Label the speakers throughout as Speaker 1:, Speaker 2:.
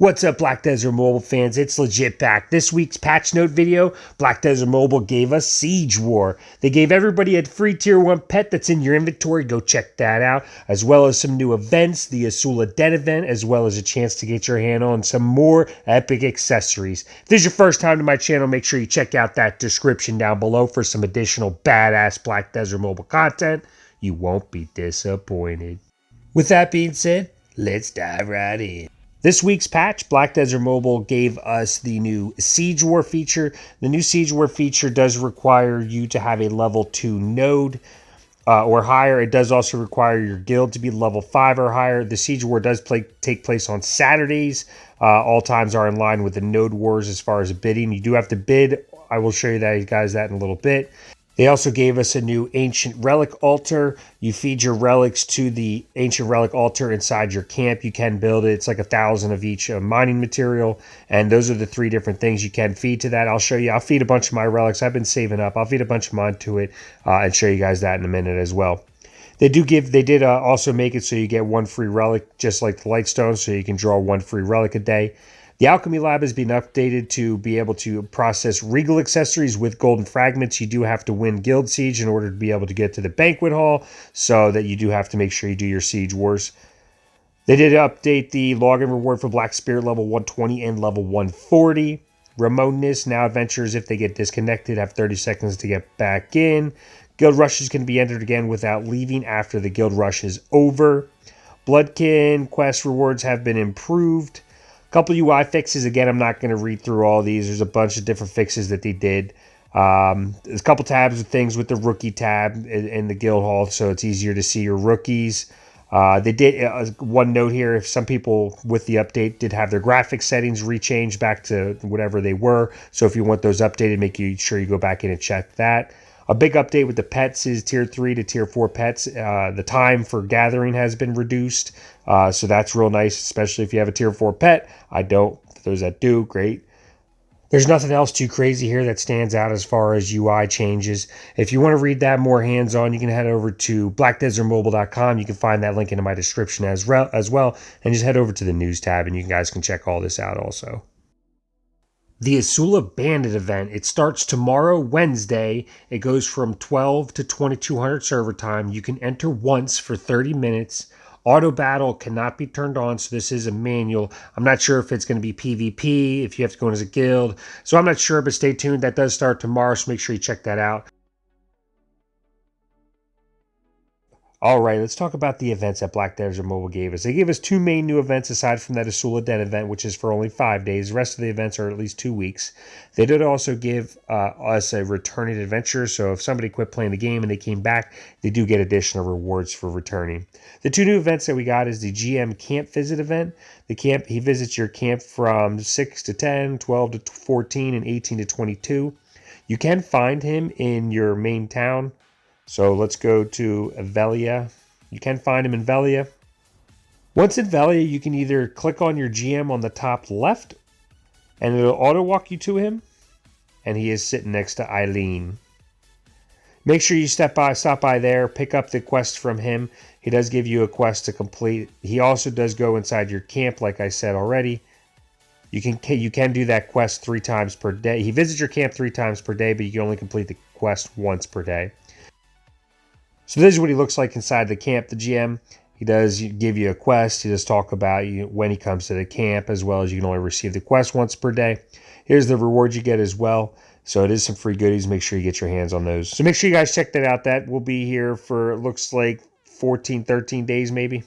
Speaker 1: What's up, Black Desert Mobile fans? It's legit back. This week's patch note video, Black Desert Mobile gave us Siege War. They gave everybody a free tier 1 pet that's in your inventory. Go check that out. As well as some new events, the Asula Den event, as well as a chance to get your hand on some more epic accessories. If this is your first time to my channel, make sure you check out that description down below for some additional badass Black Desert Mobile content. You won't be disappointed. With that being said, let's dive right in. This week's patch, Black Desert Mobile gave us the new Siege War feature. The new Siege War feature does require you to have a level 2 node or higher. It does also require your guild to be level 5 or higher. The Siege War does take place on Saturdays. All times are in line with the node wars as far as bidding. You do have to bid. I will show you guys that in a little bit. They also gave us a new Ancient Relic altar. You feed your relics to the Ancient Relic altar inside your camp. You can build it. It's like 1,000 of each mining material. And those are the 3 different things you can feed to that. I'll show you. I'll feed a bunch of my relics. I've been saving up. I'll feed a bunch of mine to it and show you guys that in a minute as well. They did also make it so you get 1 free relic, just like the Lightstone, so you can draw 1 free relic a day. The Alchemy Lab has been updated to be able to process regal accessories with golden fragments. You do have to win Guild Siege in order to be able to get to the Banquet Hall, so that you do have to make sure you do your Siege Wars. They did update the login reward for Black Spirit level 120 and level 140. Remoteness, now adventurers, if they get disconnected, have 30 seconds to get back in. Guild Rushes can be entered again without leaving after the Guild Rush is over. Bloodkin quest rewards have been improved. Couple UI fixes. Again, I'm not going to read through all these. There's a bunch of different fixes that they did. There's a couple tabs of things with the rookie tab in the guild hall, so it's easier to see your rookies. They did one note here: if some people with the update did have their graphics settings rechanged back to whatever they were, so if you want those updated, make sure you go back in and check that. A big update with the pets is tier 3 to tier 4 pets. The time for gathering has been reduced. So that's real nice, especially if you have a tier 4 pet. I don't. For those that do, great. There's nothing else too crazy here that stands out as far as UI changes. If you want to read that more hands-on, you can head over to blackdesertmobile.com. You can find that link in my description as well. And just head over to the news tab and you guys can check all this out also. The Asula Bandit event, it starts tomorrow, Wednesday. It goes from 12 to 2200 server time. You can enter once for 30 minutes. Auto battle cannot be turned on, so this is a manual. I'm not sure if it's going to be PvP, if you have to go in as a guild. So I'm not sure, but stay tuned. That does start tomorrow, so make sure you check that out. All right, let's talk about the events that Black Desert Mobile gave us. They gave us 2 main new events aside from that Asula Den event, which is for only 5 days. The rest of the events are at least 2 weeks. They did also give us a returning adventure, so if somebody quit playing the game and they came back, they do get additional rewards for returning. The 2 new events that we got is the GM Camp Visit event. The camp, he visits your camp from 6 to 10, 12 to 14, and 18 to 22. You can find him in your main town. So let's go to Velia. You can find him in Velia. Once in Velia, you can either click on your GM on the top left and it'll auto walk you to him. And he is sitting next to Eileen. Make sure you stop by there, pick up the quest from him. He does give you a quest to complete. He also does go inside your camp, like I said already. You can do that quest 3 times per day. He visits your camp 3 times per day, but you can only complete the quest once per day. So this is what he looks like inside the camp, the GM. He does give you a quest. He does talk about you when he comes to the camp, as well as you can only receive the quest once per day. Here's the rewards you get as well. So it is some free goodies. Make sure you get your hands on those. So make sure you guys check that out. That will be here for, it looks like 14, 13 days maybe.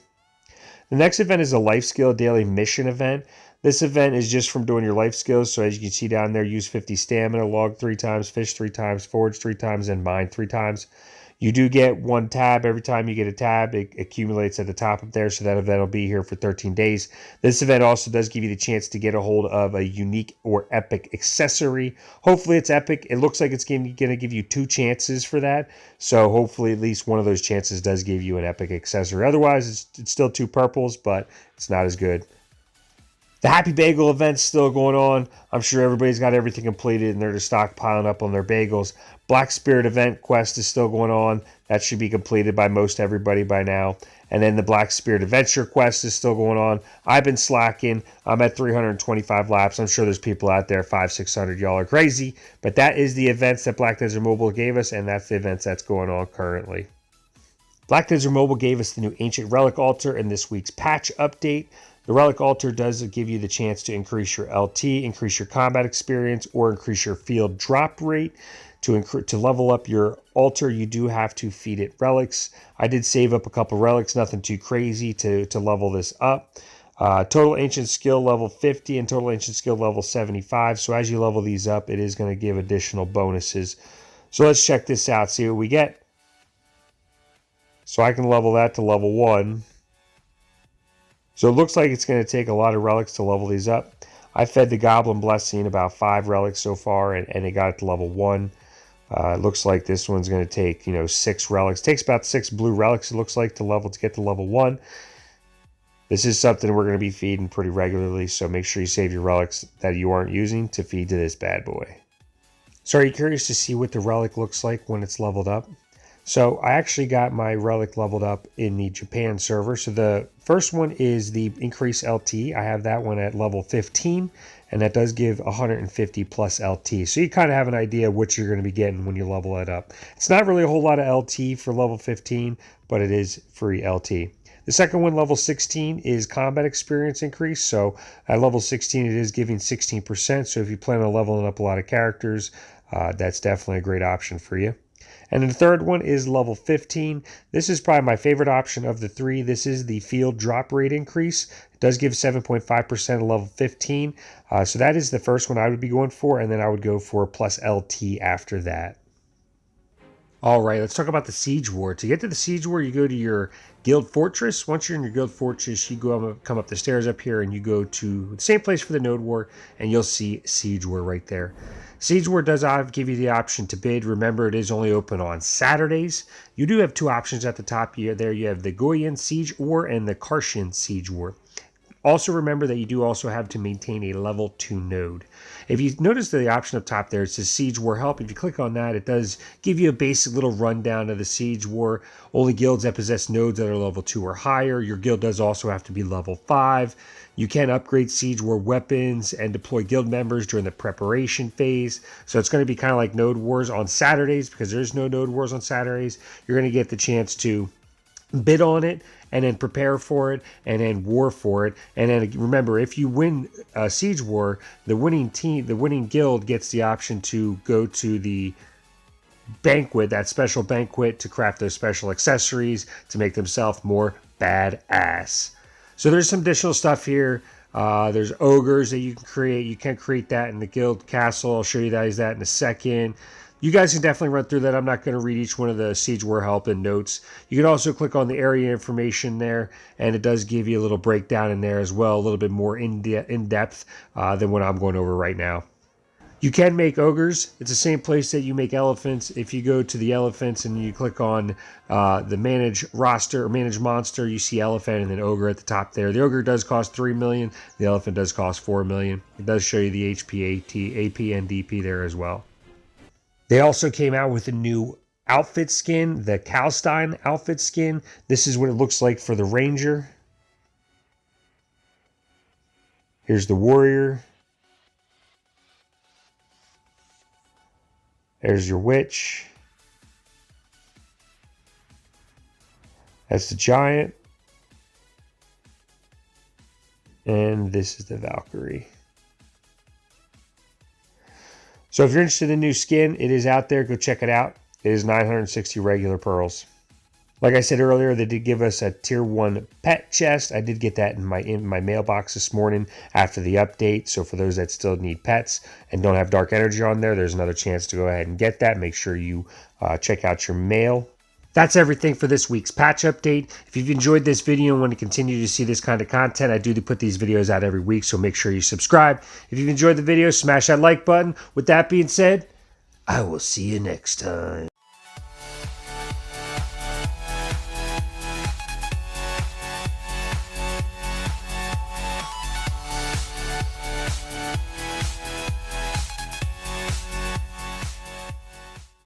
Speaker 1: The next event is a life skill daily mission event. This event is just from doing your life skills. So as you can see down there, use 50 stamina, log 3 times, fish 3 times, forage 3 times, and mine 3 times. You do get 1 tab. Every time you get a tab, it accumulates at the top of there, so that event will be here for 13 days. This event also does give you the chance to get a hold of a unique or epic accessory. Hopefully it's epic. It looks like it's going to give you 2 chances for that, so hopefully at least one of those chances does give you an epic accessory. Otherwise, it's still 2 purples, but it's not as good. The Happy Bagel event's still going on. I'm sure everybody's got everything completed and they're just stockpiling up on their bagels. Black Spirit event quest is still going on. That should be completed by most everybody by now. And then the Black Spirit Adventure quest is still going on. I've been slacking. I'm at 325 laps. I'm sure there's people out there, 500-600. Y'all are crazy. But that is the events that Black Desert Mobile gave us, and that's the events that's going on currently. Black Desert Mobile gave us the new Ancient Relic Altar in this week's patch update. The Relic Altar does give you the chance to increase your LT, increase your combat experience, or increase your field drop rate. To level up your altar, you do have to feed it relics. I did save up a couple relics, nothing too crazy to level this up. Total Ancient Skill level 50 and Total Ancient Skill level 75. So as you level these up, it is going to give additional bonuses. So let's check this out, see what we get. So I can level that to level 1. So it looks like it's going to take a lot of relics to level these up. I fed the Goblin Blessing about 5 relics so far, and it got it to level 1. It looks like this one's going to take, 6 relics. It takes about 6 blue relics, it looks like, to get to level 1. This is something we're going to be feeding pretty regularly, so make sure you save your relics that you aren't using to feed to this bad boy. So are you curious to see what the relic looks like when it's leveled up? So I actually got my relic leveled up in the Japan server. So the first one is the increased LT. I have that one at level 15, and that does give 150 plus LT. So you kind of have an idea of what you're going to be getting when you level it up. It's not really a whole lot of LT for level 15, but it is free LT. The second one, level 16, is combat experience increase. So at level 16, it is giving 16%. So if you plan on leveling up a lot of characters, that's definitely a great option for you. And then the third one is level 15. This is probably my favorite option of the 3. This is the field drop rate increase. It does give 7.5% at level 15. So that is the first one I would be going for, and then I would go for plus LT after that. All right, let's talk about the Siege War. To get to the Siege War, you go to your Guild Fortress. Once you're in your Guild Fortress, you come up the stairs up here, and you go to the same place for the Node War, and you'll see Siege War right there. Siege War does give you the option to bid. Remember, it is only open on Saturdays. You do have 2 options at the top there. You have the Goyen Siege War and the Karshan Siege War. Also remember that you do also have to maintain a level 2 node. If you notice the option up top there, it says Siege War Help. If you click on that, it does give you a basic little rundown of the Siege War. Only guilds that possess nodes that are level 2 or higher. Your guild does also have to be level 5. You can upgrade Siege War weapons and deploy guild members during the preparation phase. So it's going to be kind of like Node Wars on Saturdays, because there's no Node Wars on Saturdays. You're going to get the chance to bid on it and then prepare for it and then war for it. And then remember, if you win a Siege War, the winning team, the winning guild gets the option to go to the banquet, that special banquet, to craft those special accessories to make themselves more badass. So there's some additional stuff here. There's ogres that you can create. You can create that in the guild castle. I'll show you guys that in a second. You guys can definitely run through that. I'm not going to read each one of the Siege War help and notes. You can also click on the area information there, and it does give you a little breakdown in there as well, a little bit more in depth than what I'm going over right now. You can make ogres. It's the same place that you make elephants. If you go to the elephants and you click on the manage roster or manage monster, you see elephant and then ogre at the top there. The ogre does cost 3 million. The elephant does cost 4 million. It does show you the HP, AP, and DP there as well. They also came out with a new outfit skin, the Kalstein outfit skin. This is what it looks like for the Ranger. Here's the Warrior. There's your Witch. That's the Giant. And this is the Valkyrie. So if you're interested in new skin, it is out there. Go check it out. It is 960 regular pearls. Like I said earlier, they did give us a tier 1 pet chest. I did get that in my mailbox this morning after the update. So for those that still need pets and don't have dark energy on there, there's another chance to go ahead and get that. Make sure you check out your mail. That's everything for this week's patch update. If you've enjoyed this video and want to continue to see this kind of content, I do put these videos out every week, so make sure you subscribe. If you've enjoyed the video, smash that like button. With that being said, I will see you next time.